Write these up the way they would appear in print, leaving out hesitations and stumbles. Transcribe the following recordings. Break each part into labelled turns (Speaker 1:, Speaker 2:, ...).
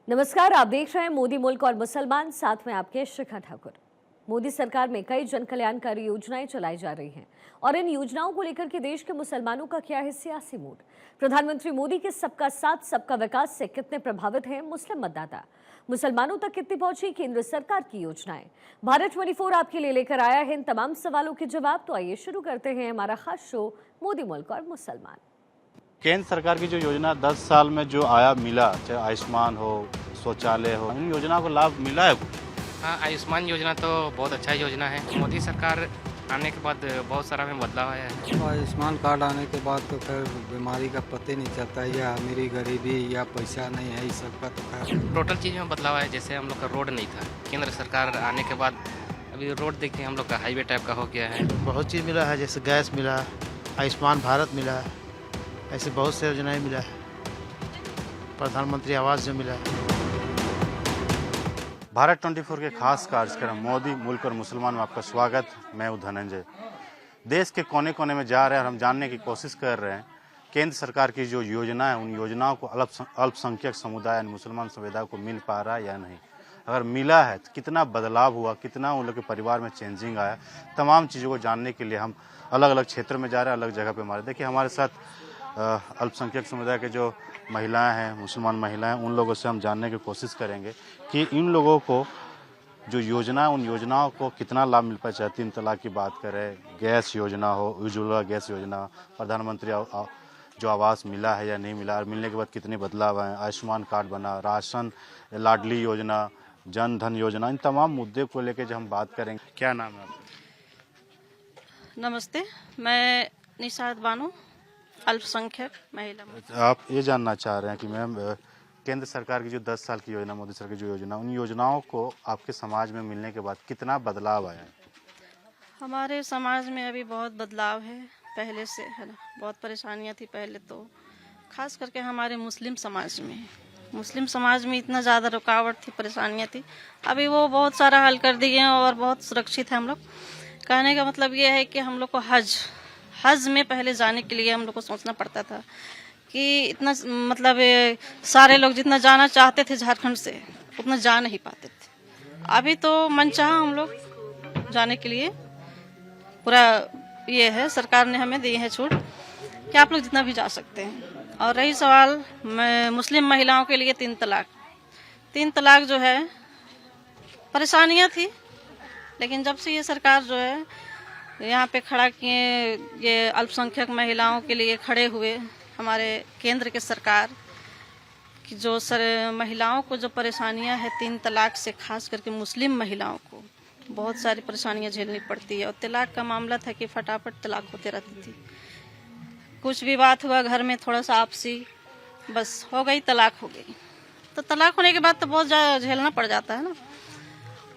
Speaker 1: नमस्कार, आप देख रहे हैं मोदी मुल्क और मुसलमान, साथ में आपके शिखा ठाकुर। मोदी सरकार में कई जन कल्याणकारी योजनाएं चलाई जा रही हैं और इन योजनाओं को लेकर के देश के मुसलमानों का क्या है सियासी मूड। प्रधानमंत्री मोदी के सबका साथ सबका विकास से कितने प्रभावित हैं मुस्लिम मतदाता, मुसलमानों तक कितनी पहुंची केंद्र सरकार की योजनाएं। भारत 24 आपके लिए लेकर आया है इन तमाम सवालों के जवाब। तो आइए शुरू करते हैं हमारा खास शो मोदी मुल्क और मुसलमान।
Speaker 2: केंद्र सरकार की जो योजना 10 साल में जो आया मिला, चाहे आयुष्मान हो, शौचालय हो, इन योजना को लाभ मिला है?
Speaker 3: हाँ, आयुष्मान योजना तो बहुत अच्छा योजना है। मोदी सरकार आने के बाद बहुत सारा में बदलाव आया है।
Speaker 4: आयुष्मान कार्ड आने के बाद तो खैर बीमारी का पता ही नहीं चलता, या अमीरी गरीबी या पैसा नहीं है, इस सब का तो खैर
Speaker 3: टोटल चीज़ में बदलाव है। जैसे हम लोग का रोड नहीं था, केंद्र सरकार आने के बाद अभी रोड देखिए हम लोग का हाईवे टाइप का हो गया है।
Speaker 5: बहुत चीज़ मिला है, जैसे गैस मिला, आयुष्मान भारत मिला, ऐसे बहुत से योजनाएं मिला है, प्रधानमंत्री आवास जो मिला है।
Speaker 2: भारत 24 के खास कार्यक्रम मोदी मुल्क और मुसलमान में आपका स्वागत। मैं हूं धनंजय। देश के कोने कोने में जा रहे हैं और हम जानने की कोशिश कर रहे हैं केंद्र सरकार की जो योजना है, उन योजनाओं को अल्पसंख्यक समुदाय मुसलमान समुदाय को मिल पा रहा है या नहीं। अगर मिला है तो कितना बदलाव हुआ, कितना उन लोग के परिवार में चेंजिंग आया। तमाम चीज़ों को जानने के लिए हम अलग अलग क्षेत्र में जा रहे हैं, अलग जगह पर हमारे देखिए हमारे साथ अल्पसंख्यक समुदाय के जो महिलाएं हैं, मुसलमान महिलाएं, उन लोगों से हम जानने की कोशिश करेंगे कि इन लोगों को जो योजना, उन योजनाओं को कितना लाभ मिल पाए। चाहे 3 तलाक की बात करें, गैस योजना हो, उज्ज्वला गैस योजना, प्रधानमंत्री जो आवास मिला है या नहीं मिला, और मिलने के बाद कितने बदलाव आए, आयुष्मान कार्ड बना, राशन, लाडली योजना, जन धन योजना, इन तमाम मुद्दे को लेकर जो हम बात करेंगे। क्या नाम है आपका?
Speaker 6: नमस्ते, मैं निशाद बानो, अल्पसंख्यक महिला।
Speaker 2: आप ये जानना चाह रहे हैं कि मैम केंद्र सरकार की जो 10 साल की योजना, मोदी सरकार की जो योजना, उन योजनाओं को आपके समाज में मिलने के बाद कितना बदलाव आया है?
Speaker 6: हमारे समाज में अभी बहुत बदलाव है पहले से, है ना। बहुत परेशानियां थी पहले तो, खास करके हमारे मुस्लिम समाज में इतना ज़्यादा रुकावट थी, परेशानियां थी। अभी वो बहुत सारा हल कर दिए हैं और बहुत सुरक्षित है हम लोग। कहने का मतलब ये है कि हम लोग को हज में पहले जाने के लिए हम लोग को सोचना पड़ता था कि इतना, मतलब सारे लोग जितना जाना चाहते थे झारखंड से, उतना जा नहीं पाते थे। अभी तो मनचाहा हम लोग जाने के लिए पूरा ये है, सरकार ने हमें दी है छूट कि आप लोग जितना भी जा सकते हैं। और रही सवाल मुस्लिम महिलाओं के लिए 3 तलाक जो है, परेशानियां थी, लेकिन जब से ये सरकार जो है यहाँ पे खड़ा किए, ये अल्पसंख्यक महिलाओं के लिए खड़े हुए, हमारे केंद्र के सरकार की जो महिलाओं को जो परेशानियां हैं 3 तलाक से, खास करके मुस्लिम महिलाओं को बहुत सारी परेशानियां झेलनी पड़ती है। और तलाक का मामला था कि फटाफट तलाक होते रहती थी, कुछ भी बात हुआ घर में, थोड़ा सा आपसी, बस हो गई, तलाक हो गई। तो तलाक होने के बाद तो बहुत ज़्यादा झेलना पड़ जाता है ना।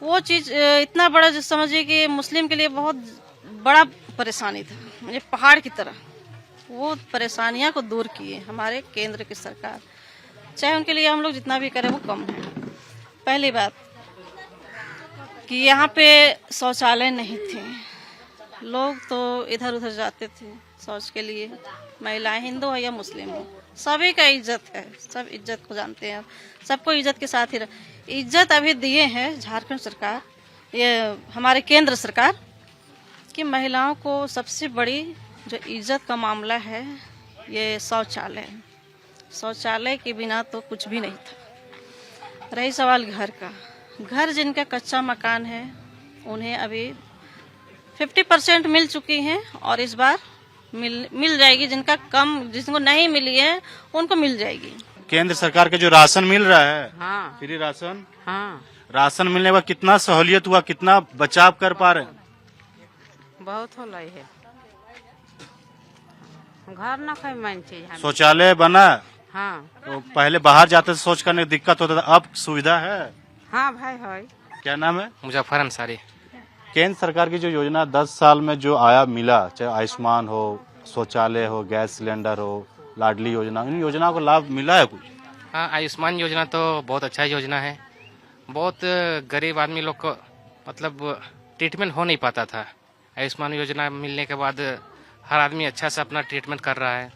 Speaker 6: वो चीज़ इतना बड़ा, जो समझिए कि मुस्लिम के लिए बहुत बड़ा परेशानी था, मुझे पहाड़ की तरह। वो परेशानियां को दूर किए हमारे केंद्र की सरकार। चाहे उनके लिए हम लोग जितना भी करें वो कम है। पहली बात कि यहाँ पे शौचालय नहीं थे, लोग तो इधर उधर जाते थे शौच के लिए। महिलाएं, हिंदू हो या मुस्लिम हो, सभी का इज्जत है, सब इज्जत को जानते हैं, सबको इज्जत के साथ ही इज्जत अभी दिए हैं झारखंड सरकार, ये हमारे केंद्र सरकार, कि महिलाओं को सबसे बड़ी जो इज्जत का मामला है ये शौचालय के बिना तो कुछ भी नहीं था। रही सवाल घर का, घर जिनका कच्चा मकान है उन्हें अभी 50% मिल चुकी हैं और इस बार मिल जाएगी। जिनको नहीं मिली है उनको मिल जाएगी।
Speaker 2: केंद्र सरकार के जो राशन मिल रहा है,
Speaker 7: हाँ,
Speaker 2: फ्री राशन,
Speaker 7: हाँ,
Speaker 2: राशन मिलने के बाद कितना सहूलियत हुआ, कितना बचाव कर पा रहे हैं?
Speaker 7: बहुत हो रही है। घर न खाए मन चीज।
Speaker 2: शौचालय बना,
Speaker 7: हाँ,
Speaker 2: तो पहले बाहर जाते थे, शौच करने की दिक्कत होता था, अब सुविधा है।
Speaker 7: हाँ भाई है।
Speaker 2: क्या नाम है?
Speaker 3: मुजफ्फर अंसारी।
Speaker 2: केंद्र सरकार की जो योजना 10 साल में जो आया मिला, चाहे आयुष्मान हो, शौचालय हो, गैस सिलेंडर हो, लाडली योजना, इन योजनाओं को लाभ मिला है कुछ?
Speaker 3: हाँ, आयुष्मान योजना तो बहुत अच्छा योजना है। बहुत गरीब आदमी लोग को मतलब ट्रीटमेंट हो नहीं पाता था। आयुष्मान योजना मिलने के बाद हर आदमी अच्छा से अपना ट्रीटमेंट कर रहा है।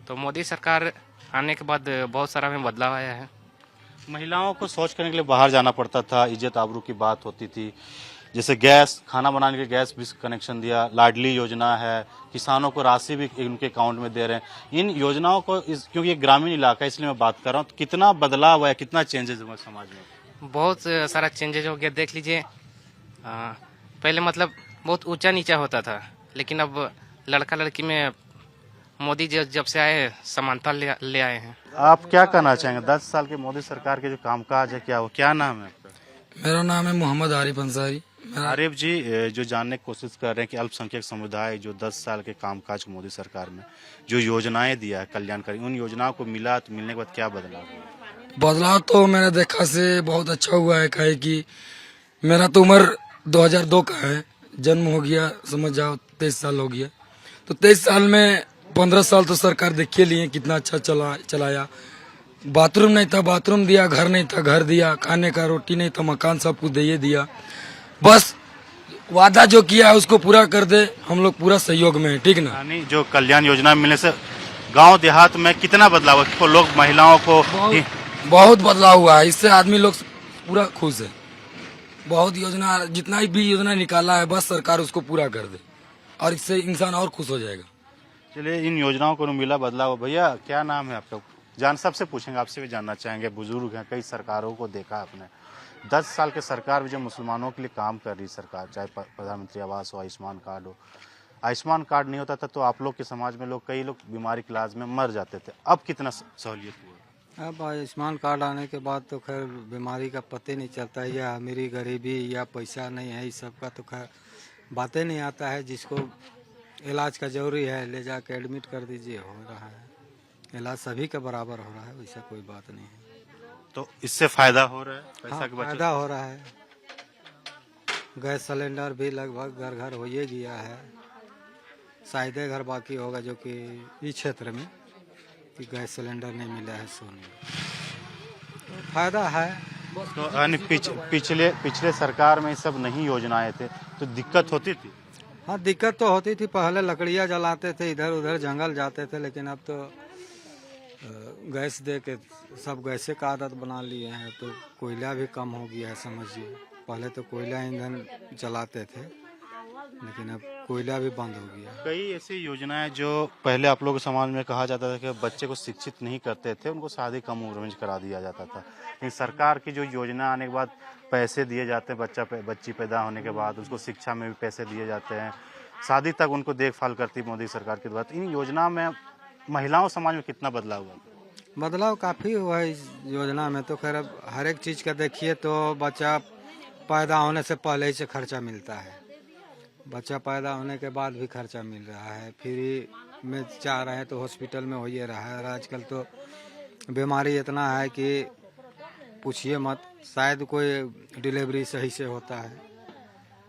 Speaker 3: तो मोदी सरकार आने के बाद बहुत सारा में बदलाव आया है।
Speaker 2: महिलाओं को शौच करने के लिए बाहर जाना पड़ता था, इज्जत आबरू की बात होती थी। जैसे गैस, खाना बनाने के गैस भी कनेक्शन दिया, लाडली योजना है, किसानों को राशि भी उनके अकाउंट में दे रहे हैं। इन योजनाओं को क्योंकि ये ग्रामीण इलाका है इसलिए मैं बात कर रहा हूँ, तो कितना बदलाव हुआ है, कितना चेंजेस हुआ समाज में?
Speaker 3: बहुत सारा चेंजेज हो गया। देख लीजिए, पहले मतलब बहुत ऊंचा नीचा होता था, लेकिन अब लड़का लड़की में मोदी जब से आए समानता ले आए हैं।
Speaker 2: आप क्या कहना चाहेंगे 10 साल के मोदी सरकार के जो कामकाज है, क्या नाम है आपका?
Speaker 4: मेरा नाम है मोहम्मद आरिफ अंसारी।
Speaker 2: आरिफ जी, जो जानने की कोशिश कर रहे हैं कि अल्पसंख्यक समुदाय जो 10 साल के कामकाज मोदी सरकार में जो योजनाएं दिया है कल्याणकारी, उन योजनाओं को मिला तो मिलने के बाद क्या बदलाव हुआ?
Speaker 8: बदलाव तो मैंने देखा से बहुत अच्छा हुआ है। काहे कि मेरा तो उम्र 2002 का है, जन्म हो गया समझ जाओ 23 साल हो गया। तो 23 साल में 15 साल तो सरकार देखिए लिए कितना अच्छा चलाया। बाथरूम नहीं था, बाथरूम दिया, घर नहीं था, घर दिया, खाने का रोटी नहीं था, मकान सब कुछ दे दिया। बस वादा जो किया है उसको पूरा कर दे, हम लोग पूरा सहयोग में है, ठीक ना।
Speaker 2: यानी जो कल्याण योजना मिलने से गांव देहात में कितना बदलाव है? तो लोग महिलाओं को
Speaker 8: बहुत बदलाव हुआ है, इससे आदमी लोग पूरा खुश है। बहुत योजना, जितना भी योजना निकाला है बस सरकार उसको पूरा कर दे और इससे इंसान और खुश हो जाएगा।
Speaker 2: चलिए, इन योजनाओं को मिला बदलाव। भैया क्या नाम है आपका? सबसे पूछेंगे, आपसे भी जानना चाहेंगे। बुजुर्ग हैं, कई सरकारों को देखा आपने। 10 साल के सरकार में जो मुसलमानों के लिए काम कर रही सरकार, चाहे प्रधानमंत्री आवास हो, आयुष्मान कार्ड हो। आयुष्मान कार्ड नहीं होता था तो आप लोग के समाज में कई लोग बीमारी के इलाज में मर जाते थे। अब कितना सहूलियत हुआ?
Speaker 4: अब आयुष्मान कार्ड आने के बाद तो खैर बीमारी का पता नहीं चलता है, या अमीरी गरीबी या पैसा नहीं है, इस सब का तो खैर बातें नहीं आता है। जिसको इलाज का जरूरी है ले जाके एडमिट कर दीजिए, हो रहा है इलाज, सभी का बराबर हो रहा है, वैसा कोई बात नहीं है।
Speaker 2: तो इससे फायदा हो रहा है, पैसा
Speaker 4: हाँ,
Speaker 2: की बचत
Speaker 4: फायदा हो रहा है। गैस सिलेंडर भी लगभग घर घर हो ही गया है, शायद घर बाकी होगा जो कि इस क्षेत्र में कि गैस सिलेंडर नहीं मिला है सोने, तो फायदा है।
Speaker 2: तो यानी पिछले सरकार में सब नहीं योजनाएं थे तो दिक्कत होती थी।
Speaker 4: हाँ, दिक्कत तो होती थी। पहले लकड़ियाँ जलाते थे, इधर उधर जंगल जाते थे, लेकिन अब तो गैस दे के सब गैसे का आदत बना लिए हैं, तो कोयला भी कम हो गया है समझिए। पहले तो कोयला ईंधन जलाते थे, लेकिन अब कोयला भी बंद हो गया।
Speaker 2: कई ऐसी योजनाएं जो पहले आप लोगों के समाज में कहा जाता था कि बच्चे को शिक्षित नहीं करते थे, उनको शादी कम उम्र में करा दिया जाता था। लेकिन सरकार की जो योजना आने के बाद पैसे दिए जाते हैं, बच्ची पैदा होने के बाद उसको शिक्षा में भी पैसे दिए जाते हैं, शादी तक उनको देखभाल करती मोदी सरकार के द्वारा। इन योजना में महिलाओं समाज में कितना बदलाव हुआ?
Speaker 4: बदलाव काफ़ी हुआ है इस योजना में। तो खैर अब हर एक चीज़ का देखिए तो बच्चा पैदा होने से पहले ही से खर्चा मिलता है, बच्चा पैदा होने के बाद भी खर्चा मिल रहा है, फ्री में चाह रहे हैं तो हॉस्पिटल में हो ही रहा है। और आजकल तो बीमारी इतना है कि पूछिए मत, शायद कोई डिलीवरी सही से होता है,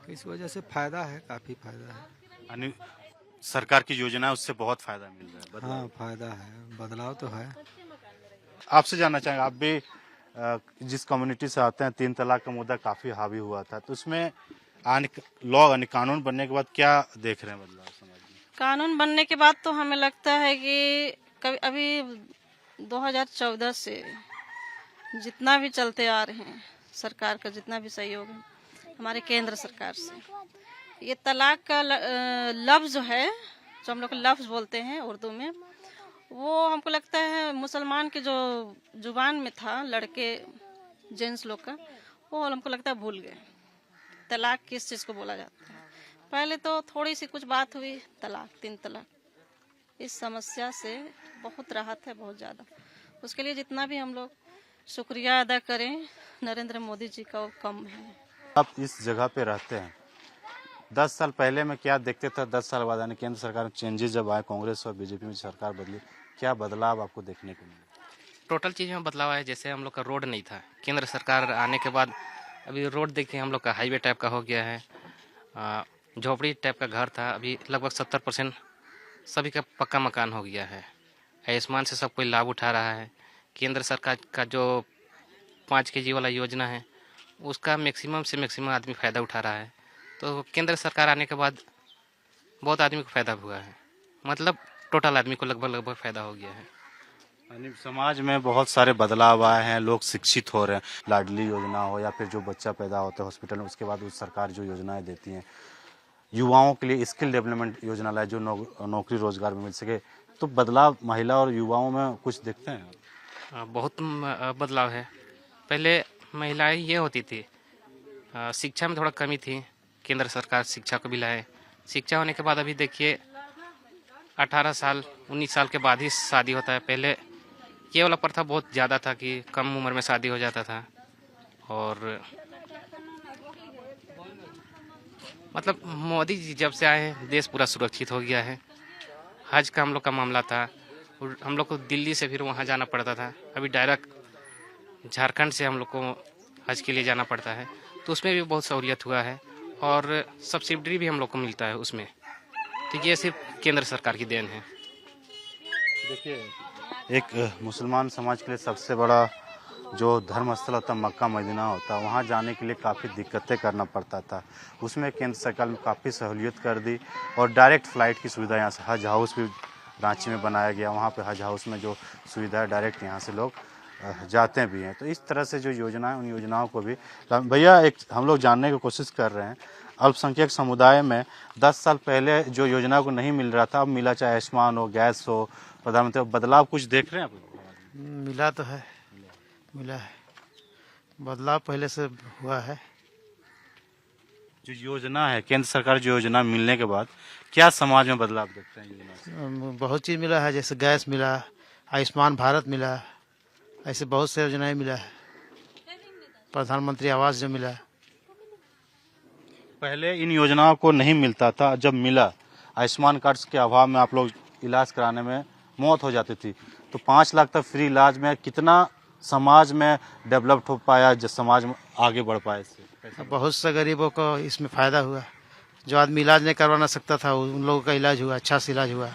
Speaker 4: तो इस वजह से फ़ायदा है, काफ़ी फ़ायदा है।
Speaker 2: यानी सरकार की योजना है उससे बहुत फायदा मिल रहा है।
Speaker 4: हाँ, फायदा है, बदलाव तो है।
Speaker 2: आपसे जानना चाहेंगे, आप भी जिस कम्युनिटी से आते हैं, 3 तलाक का मुद्दा काफी हावी हुआ था, तो उसमें लॉ यानी कानून बनने के बाद क्या देख रहे हैं बदलाव समाज में?
Speaker 6: कानून बनने के बाद तो हमें लगता है कि कभी अभी 2014 से जितना भी चलते आ रहे हैं, सरकार का जितना भी सहयोग है हमारे केंद्र सरकार से, ये तलाक का लफ्ज़ जो है, जो हम लोग लफ्ज़ बोलते हैं उर्दू में, वो हमको लगता है मुसलमान के जो जुबान में था, लड़के जेंट्स लोग का, वो हमको लगता है भूल गए तलाक किस चीज़ को बोला जाता है। पहले तो थोड़ी सी कुछ बात हुई, तलाक, 3 तलाक, इस समस्या से बहुत राहत है, बहुत ज़्यादा। उसके लिए जितना भी हम लोग शुक्रिया अदा करें नरेंद्र मोदी जी का, वो कम है।
Speaker 2: आप इस जगह पे रहते हैं, 10 साल पहले में क्या देखते थे? 10 साल बाद यानी केंद्र सरकार में चेंजेस जब आए, कांग्रेस और बीजेपी में सरकार बदली, क्या बदलाव आपको देखने को मिला?
Speaker 3: टोटल चीज़ में बदलाव है। जैसे हम लोग का रोड नहीं था, केंद्र सरकार आने के बाद अभी रोड देखिए हम लोग का हाईवे टाइप का हो गया है। झोपड़ी टाइप का घर था, अभी लगभग 70% सभी का पक्का मकान हो गया है। आयुष्मान से सब कोई लाभ उठा रहा है। केंद्र सरकार का जो 5 kg वाला योजना है, उसका मैक्सिमम से मैक्सिमम आदमी फ़ायदा उठा रहा है। तो केंद्र सरकार आने के बाद बहुत आदमी को फ़ायदा हुआ है, मतलब टोटल आदमी को लगभग फ़ायदा हो गया है।
Speaker 2: यानी समाज में बहुत सारे बदलाव आए हैं, लोग शिक्षित हो रहे हैं। लाडली योजना हो या फिर जो बच्चा पैदा होता है हॉस्पिटल में, उसके बाद उस सरकार जो योजनाएं देती हैं, युवाओं के लिए स्किल डेवलपमेंट योजना लाए जो नौकरी रोजगार में मिल सके, तो बदलाव महिला और युवाओं में कुछ देखते हैं?
Speaker 3: बहुत बदलाव है। पहले महिलाएं ये होती थी, शिक्षा में थोड़ा कमी थी। केंद्र सरकार शिक्षा को भी लाए। शिक्षा होने के बाद अभी देखिए 18 साल 19 साल के बाद ही शादी होता है। पहले ये वाला प्रथा बहुत ज़्यादा था कि कम उम्र में शादी हो जाता था। और मतलब मोदी जी जब से आए हैं देश पूरा सुरक्षित हो गया है। हज का हम लोग का मामला था, और हम लोग को दिल्ली से फिर वहाँ जाना पड़ता था। अभी डायरेक्ट झारखंड से हम लोग को हज के लिए जाना पड़ता है, तो उसमें भी बहुत सहूलियत हुआ है। और सब्सिडी भी हम लोग को मिलता है उसमें। तो ये सिर्फ केंद्र सरकार की देन है।
Speaker 2: देखिए, एक मुसलमान समाज के लिए सबसे बड़ा जो धर्म स्थल होता है मक्का मदीना होता है, वहाँ जाने के लिए काफ़ी दिक्कतें करना पड़ता था। उसमें केंद्र सरकार ने काफ़ी सहूलियत कर दी और डायरेक्ट फ़्लाइट की सुविधा यहाँ से हज हाउस भी रांची में बनाया गया। वहाँ पे हज हाउस में जो सुविधा है डायरेक्ट यहाँ से लोग जाते भी हैं। तो इस तरह से जो योजना है उन योजनाओं को भी भैया एक हम लोग जानने की कोशिश कर रहे हैं। अल्पसंख्यक समुदाय में 10 साल पहले जो योजना को नहीं मिल रहा था, अब मिला, चाहे आयुष्मान हो, गैस हो, प्रधानमंत्री, बदलाव कुछ देख रहे हैं आप?
Speaker 5: मिला तो है, मिला है, बदलाव पहले से हुआ है।
Speaker 2: जो योजना है केंद्र सरकार जो योजना मिलने के बाद क्या समाज में बदलाव देखते हैं योजना से?
Speaker 5: बहुत चीज़ मिला है, जैसे गैस मिला, आयुष्मान भारत मिला, ऐसे बहुत से योजनाएं मिला है। प्रधानमंत्री आवास जो मिला।
Speaker 2: पहले इन योजनाओं को नहीं मिलता था, जब मिला आयुष्मान कार्ड के अभाव में आप लोग इलाज कराने में मौत हो जाती थी, तो 5 लाख तक फ्री इलाज में कितना समाज में डेवलप्ड हो पाया, जो समाज में आगे बढ़ पाए इससे?
Speaker 5: बहुत से गरीबों को इसमें फ़ायदा हुआ। जो आदमी इलाज नहीं करवा ना सकता था उन लोगों का इलाज हुआ, अच्छा से इलाज हुआ।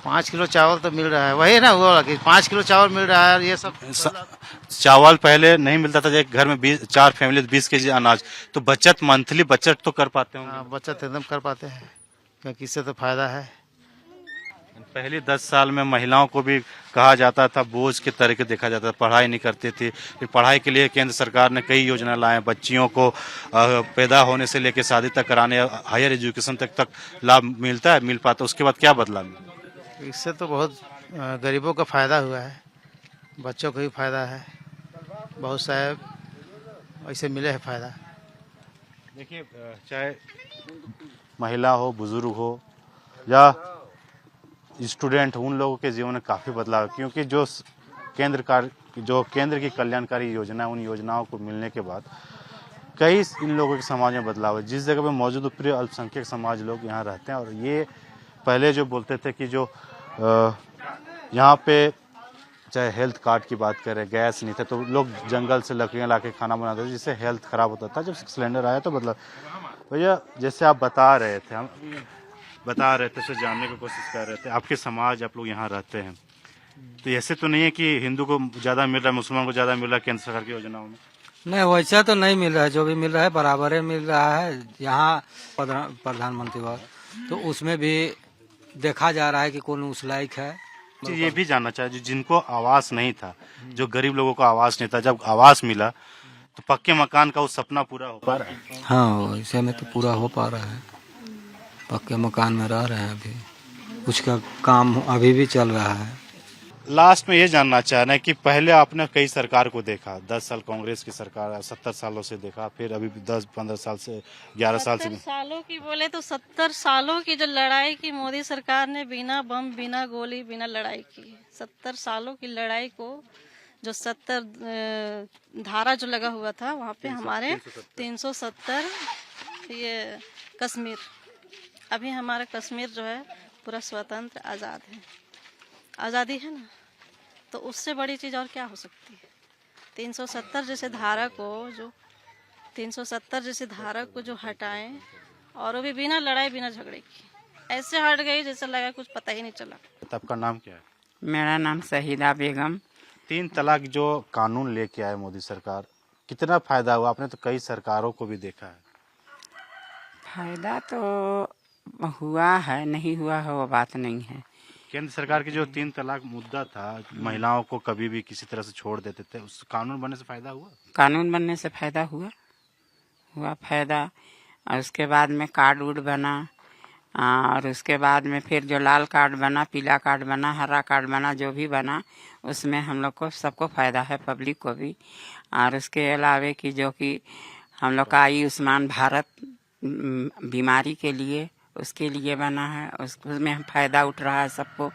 Speaker 5: 5 किलो चावल तो मिल रहा है, वही ना हुआ कि 5 किलो चावल मिल रहा है। ये सब
Speaker 2: चावल पहले नहीं मिलता था, एक घर में 4 फैमिली 20 केजी अनाज, तो बचत मंथली बचत तो कर पाते होंगे?
Speaker 5: हाँ, बचत एकदम कर पाते हैं, क्योंकि इससे तो फायदा है।
Speaker 2: पहले 10 साल में महिलाओं को भी कहा जाता था, बोझ के तरीके देखा जाता था, पढ़ाई नहीं करती थी। फिर पढ़ाई के लिए केंद्र सरकार ने कई योजना लाए, बच्चियों को पैदा होने से लेकर शादी तक कराने, हायर एजुकेशन तक लाभ मिलता है, मिल पाता। उसके बाद क्या बदला?
Speaker 5: इससे तो बहुत गरीबों का फायदा हुआ है, बच्चों को भी फायदा है, बहुत सारे ऐसे मिले है फायदा।
Speaker 2: देखिए, चाहे महिला हो, बुजुर्ग हो या स्टूडेंट, उन लोगों के जीवन में काफ़ी बदलाव है, क्योंकि जो केंद्र की कल्याणकारी योजना है, उन योजनाओं को मिलने के बाद कई इन लोगों के समाज में बदलाव है। जिस जगह पे मौजूद प्रिय अल्पसंख्यक समाज लोग यहाँ रहते हैं, और ये पहले जो बोलते थे कि जो यहाँ पे चाहे हेल्थ कार्ड की बात करें, गैस नहीं थे तो लोग जंगल से लकड़ियाँ ला के खाना बनाते थे, जिससे हेल्थ खराब होता था। जब सिलेंडर आया तो बदला। भैया, जैसे आप बता रहे थे, तो जानने की कोशिश कर रहे थे, आपके समाज, आप लोग यहाँ रहते हैं, तो ऐसे तो नहीं है कि हिंदू को ज़्यादा मिल रहा है, मुसलमान को ज़्यादा मिल रहा है केंद्र सरकार की योजनाओं में?
Speaker 4: नहीं, वैसा तो नहीं मिल रहा है, जो भी मिल रहा है बराबर मिल रहा है। यहाँ प्रधानमंत्री वाला तो उसमें भी देखा जा रहा है कि कौन उस लायक है।
Speaker 2: ये भी जानना चाहिए, जिनको आवास नहीं था, जो गरीब लोगों को आवास नहीं था, जब आवास मिला तो पक्के मकान का वो सपना पूरा हो पा रहा है?
Speaker 4: हाँ, वैसे में तो पूरा हो पा रहा है, पक्के मकान में रह रहे हैं। अभी कुछ का काम अभी भी चल रहा है।
Speaker 2: लास्ट में ये जानना चाह रहे हैं कि पहले आपने कई सरकार को देखा, 10 साल कांग्रेस की सरकार, 70 सालों से देखा, फिर अभी 10-15 साल से 11 साल से
Speaker 6: 70 सालों की बोले तो 70 सालों की जो लड़ाई की मोदी सरकार ने, बिना बम, बिना गोली, बिना लड़ाई की, 70 सालों की लड़ाई को, जो 70 धारा जो लगा हुआ था वहाँ पे हमारे 370 ये कश्मीर, अभी हमारा कश्मीर जो है पूरा स्वतंत्र आज़ाद है, आज़ादी है ना, तो उससे बड़ी चीज़ और क्या हो सकती है। 370 जैसे धारा को जो 370 जैसे धारा को जो हटाएं, और वो भी बिना लड़ाई बिना झगड़े की, ऐसे हट गई जैसे लगा कुछ पता ही नहीं चला।
Speaker 2: आपका नाम क्या है?
Speaker 7: मेरा नाम शहीदा बेगम।
Speaker 2: 3 तलाक जो कानून लेके आए मोदी सरकार, कितना फायदा हुआ? आपने तो कई सरकारों को भी देखा है।
Speaker 7: फायदा तो हुआ है, नहीं हुआ है वो बात नहीं है।
Speaker 2: केंद्र सरकार की जो 3 तलाक मुद्दा था, महिलाओं को कभी भी किसी तरह से छोड़ देते थे, उस कानून बनने से फायदा हुआ?
Speaker 7: कानून बनने से फायदा हुआ फायदा। और उसके बाद में कार्ड उड बना, और उसके बाद में फिर जो लाल कार्ड बना, पीला कार्ड बना, हरा कार्ड बना, जो भी बना उसमें हम लोग को सबको फायदा है, पब्लिक को भी। और उसके अलावे कि जो कि हम लोग का आयुष्मान भारत बीमारी के लिए, उसके लिए बना है, उसमें हम फायदा उठ रहा है सबको।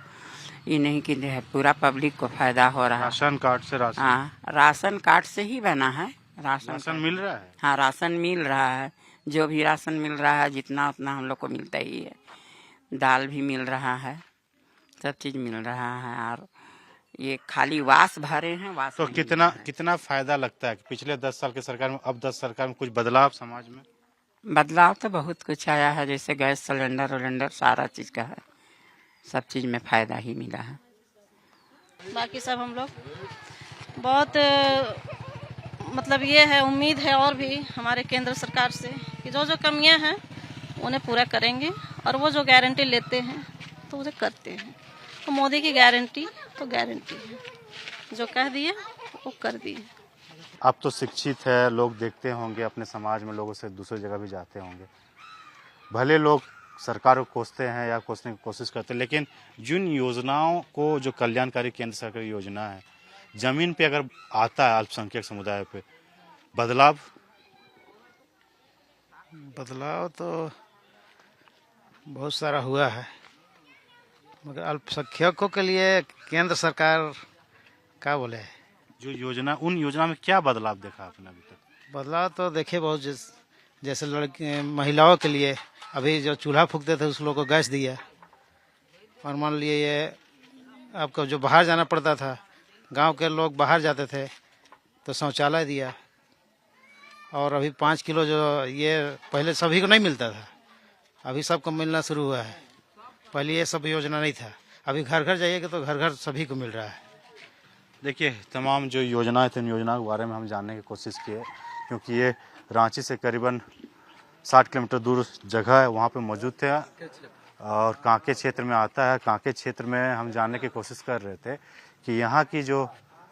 Speaker 7: ये नहीं कि पूरा पब्लिक को फायदा हो रहा है।
Speaker 2: राशन कार्ड से राशन
Speaker 7: हाँ, राशन कार्ड से ही बना है।
Speaker 2: राशन मिल रहा है?
Speaker 7: हाँ, राशन मिल रहा है। जो भी राशन मिल रहा है जितना उतना हम लोग को मिलता ही है। दाल भी मिल रहा है, सब चीज़ मिल रहा है। और ये खाली वास भरे हैं, वास
Speaker 2: तो
Speaker 7: नहीं
Speaker 2: कितना फायदा लगता है कि पिछले 10 साल के सरकार में, अब 10 सरकार में कुछ बदलाव समाज में?
Speaker 7: बदलाव तो बहुत कुछ आया है, जैसे गैस सिलेंडर सारा चीज़ का है, सब चीज़ में फायदा ही मिला है।
Speaker 6: बाकी सब हम लोग बहुत मतलब ये है, उम्मीद है और भी हमारे केंद्र सरकार से कि जो जो कमियां हैं उन्हें पूरा करेंगे, और वो जो गारंटी लेते हैं तो उसे करते हैं। तो मोदी की गारंटी तो गारंटी है, जो कह दिए वो कर दिए।
Speaker 2: आप तो शिक्षित है, लोग देखते होंगे अपने समाज में, लोगों से दूसरी जगह भी जाते होंगे। भले लोग सरकार को कोसते हैं या कोसने की कोशिश करते हैं, लेकिन जिन योजनाओं को, जो कल्याणकारी केंद्र सरकार की योजना है, जमीन पे अगर आता है अल्पसंख्यक समुदाय पे बदलाव
Speaker 5: तो बहुत सारा हुआ है, मगर अल्पसंख्यकों के लिए केंद्र सरकार क्या बोले,
Speaker 2: जो योजना, उन योजना में क्या बदलाव देखा आपने अभी तक?
Speaker 5: बदलाव तो देखे बहुत, जैसे लड़की महिलाओं के लिए अभी जो चूल्हा फूकते थे उस लोग को गैस दिया। और मान लिए ये आपको जो बाहर जाना पड़ता था, गांव के लोग बाहर जाते थे तो शौचालय दिया। और अभी 5 किलो जो ये पहले सभी को नहीं मिलता था, अभी सबको मिलना शुरू हुआ है। पहले ये सब योजना नहीं था, अभी घर घर जाइएगा तो घर घर सभी को मिल रहा है।
Speaker 2: देखिए, तमाम जो योजनाएं थी, उन योजनाओं के बारे में हम जानने की कोशिश किए, क्योंकि ये रांची से करीबन 60 किलोमीटर दूर जगह है, वहाँ पे मौजूद थे और कांके क्षेत्र में आता है। कांके क्षेत्र में हम जानने की कोशिश कर रहे थे कि यहाँ की जो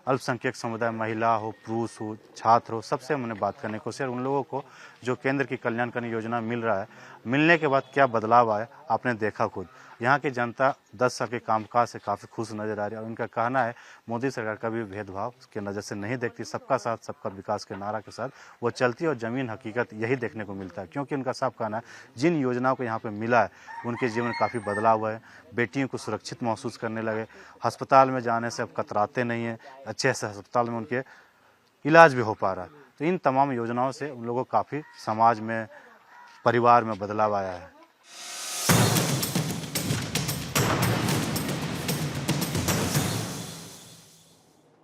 Speaker 2: अल्पसंख्यक समुदाय, महिला हो, पुरुष हो, छात्र हो, सबसे हमने बात करने की कोशिश, और उन लोगों को जो केंद्र की कल्याणकारी योजना मिल रहा है, मिलने के बाद क्या बदलाव आया आपने देखा खुद। यहाँ की जनता 10 साल के कामकाज से काफ़ी खुश नज़र आ रही है, और उनका कहना है मोदी सरकार कभी भी भेदभाव के नज़र से नहीं देखती, सबका साथ सबका विकास के नारा के साथ वो चलती है, और ज़मीन हकीकत यही देखने को मिलता है। क्योंकि उनका साफ कहना है जिन योजनाओं को यहाँ पे मिला है उनके जीवन में काफ़ी बदलाव हुआ है। बेटियों को सुरक्षित महसूस करने लगे, अस्पताल में जाने से अब कतराते नहीं हैं, अच्छे से अस्पताल में उनके इलाज भी हो पा रहा है। तो इन तमाम योजनाओं से उन लोगों को काफ़ी समाज में, परिवार में बदलाव आया है।